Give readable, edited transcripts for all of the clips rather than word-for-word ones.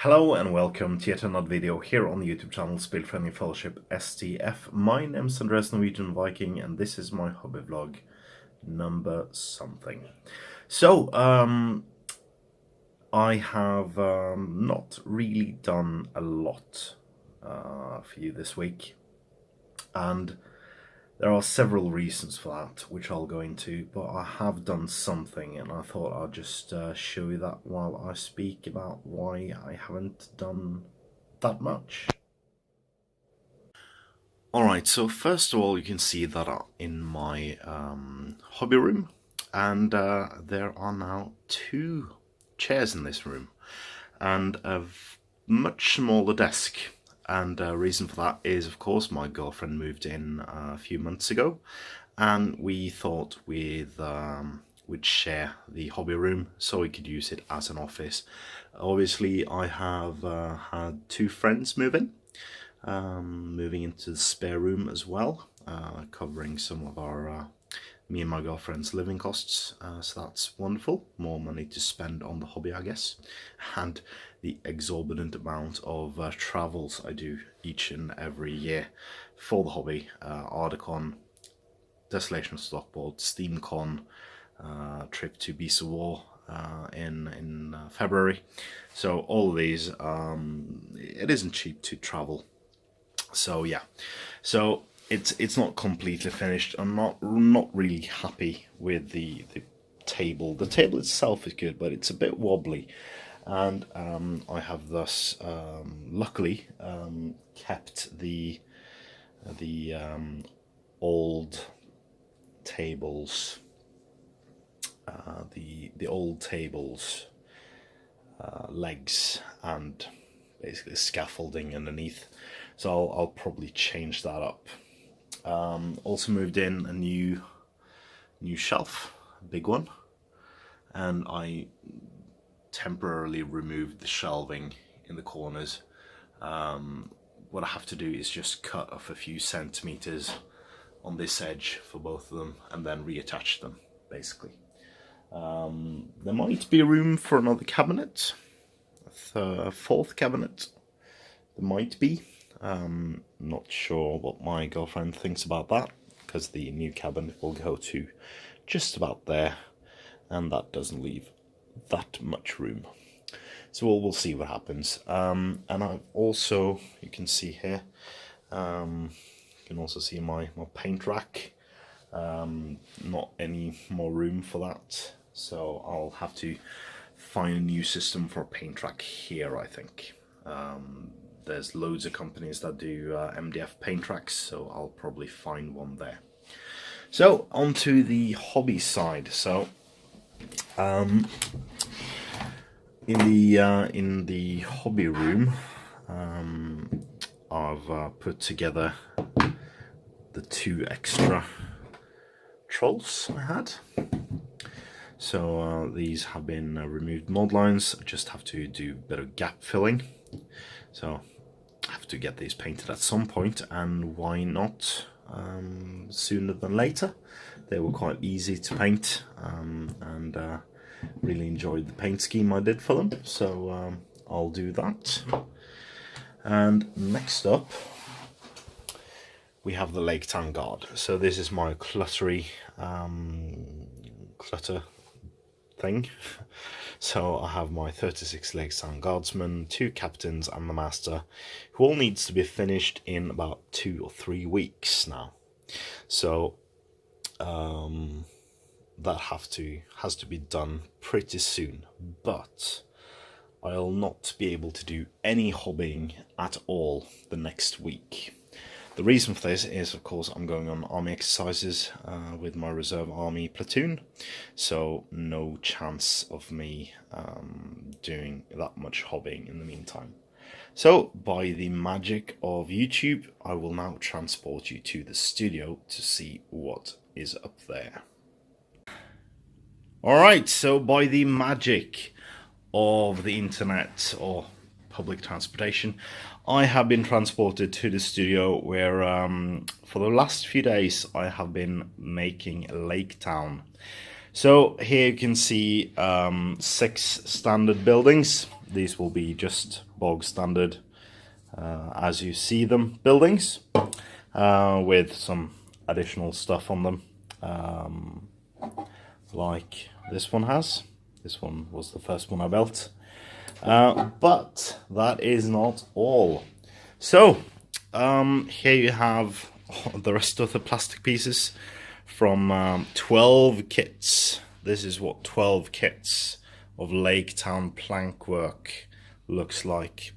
Hello and welcome to yet another video here on the YouTube channel Spillfriendly Fellowship STF. My name is Andreas, Norwegian Viking, and this is my hobby vlog number something. So, I have not really done a lot for you this week, and there are several reasons for that, which I'll go into, but I have done something, and I thought I'd just show you that while I speak about why I haven't done that much. Alright, so first of all, you can see that I'm in my hobby room, and there are now 2 chairs in this room, and a much smaller desk. And the reason for that is, of course, my girlfriend moved in a few months ago, and we thought we'd share the hobby room so we could use it as an office. Obviously, I have had 2 friends move in, moving into the spare room as well, covering some of our me and my girlfriend's living costs, so that's wonderful. More money to spend on the hobby, I guess, and the exorbitant amount of travels I do each and every year for the hobby. Ardacon, Desolation of Stockport, SteamCon, trip to Beast of War in February. So all of these, it isn't cheap to travel. So yeah, so it's not completely finished. I'm not really happy with the table. The table itself is good, but it's a bit wobbly, and I have thus luckily kept the old tables, the old tables legs and basically scaffolding underneath. So I'll probably change that up. Also moved in a new shelf, a big one, and I temporarily removed the shelving in the corners. What I have to do is just cut off a few centimeters on this edge for both of them and then reattach them, basically. There might be room for another cabinet, a 4th cabinet. There might be. Not sure what my girlfriend thinks about that, because the new cabinet will go to just about there, and that doesn't leave that much room. So we'll see what happens. And I've also, you can see here, you can also see my paint rack. Not any more room for that, so I'll have to find a new system for a paint rack here, I think. There's loads of companies that do MDF paint racks, so I'll probably find one there. So onto the hobby side. So in the hobby room, I've put together the 2 extra trolls I had. So these have been removed mold lines. I just have to do a bit of gap filling. So I have to get these painted at some point, and why not sooner than later? They were quite easy to paint, and really enjoyed the paint scheme I did for them, so I'll do that. And next up we have the LAKETOWN guard. So this is my clutter thing. So I have my 36 LAKETOWN guardsmen, 2 captains and the master, who all needs to be finished in about 2 or 3 weeks now. So that has to be done pretty soon, but I'll not be able to do any hobbying at all the next week. The reason for this is, of course, I'm going on army exercises with my reserve army platoon, so no chance of me doing that much hobbying in the meantime. So, by the magic of YouTube, I will now transport you to the studio to see what is up there. Alright, so by the magic of the internet or public transportation, I have been transported to the studio where for the last few days I have been making LAKETOWN. So here you can see 6 standard buildings. these will be just bog standard as you see them buildings, with some additional stuff on them, like this one has. This one was the first one I built, but that is not all. So here you have the rest of the plastic pieces from 12 kits. This is what 12 kits of LAKETOWN plank work looks like.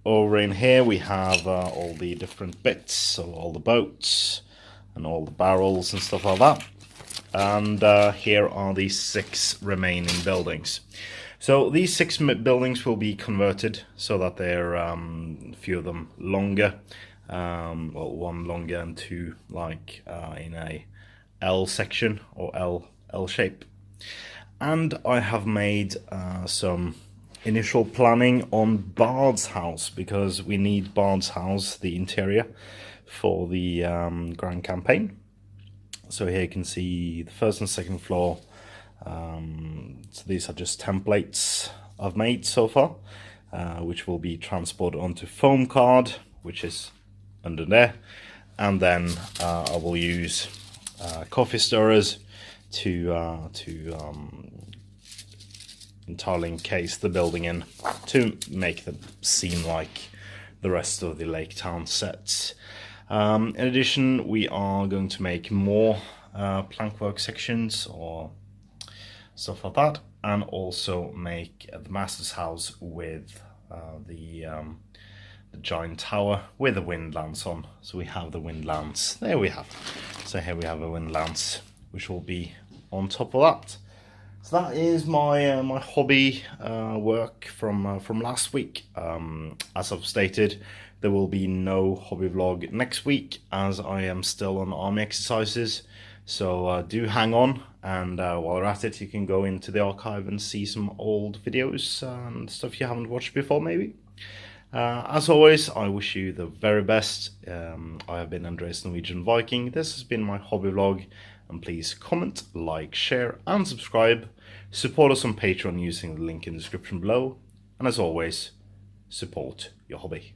Over in here we have all the different bits, so all the boats and all the barrels and stuff like that. And here are the 6 remaining buildings. So these 6 buildings will be converted so that they're a few of them longer. Well, one longer and 2 like in a L section or L shape. And I have made some initial planning on Bard's house, because we need Bard's house, the interior, for the grand campaign. So here you can see the first and second floor. So these are just templates I've made so far, which will be transported onto foam card, which is under there, and then I will use coffee stirrers to entirely encase the building in, to make them seem like the rest of the LAKETOWN sets. In addition, we are going to make more plankwork sections or stuff like that, and also make the master's house with the giant tower with the wind lance on. So we have the wind lance. There we have. So here we have a wind lance, which will be on top of that. So that is my my hobby work from last week. As I've stated, there will be no hobby vlog next week, as I am still on army exercises. So do hang on, and while you're at it, you can go into the archive and see some old videos and stuff you haven't watched before, maybe. As always, I wish you the very best. I have been Andreas, Norwegian Viking. This has been my hobby vlog, and please comment, like, share and subscribe. Support us on Patreon using the link in the description below, and as always, support your hobby.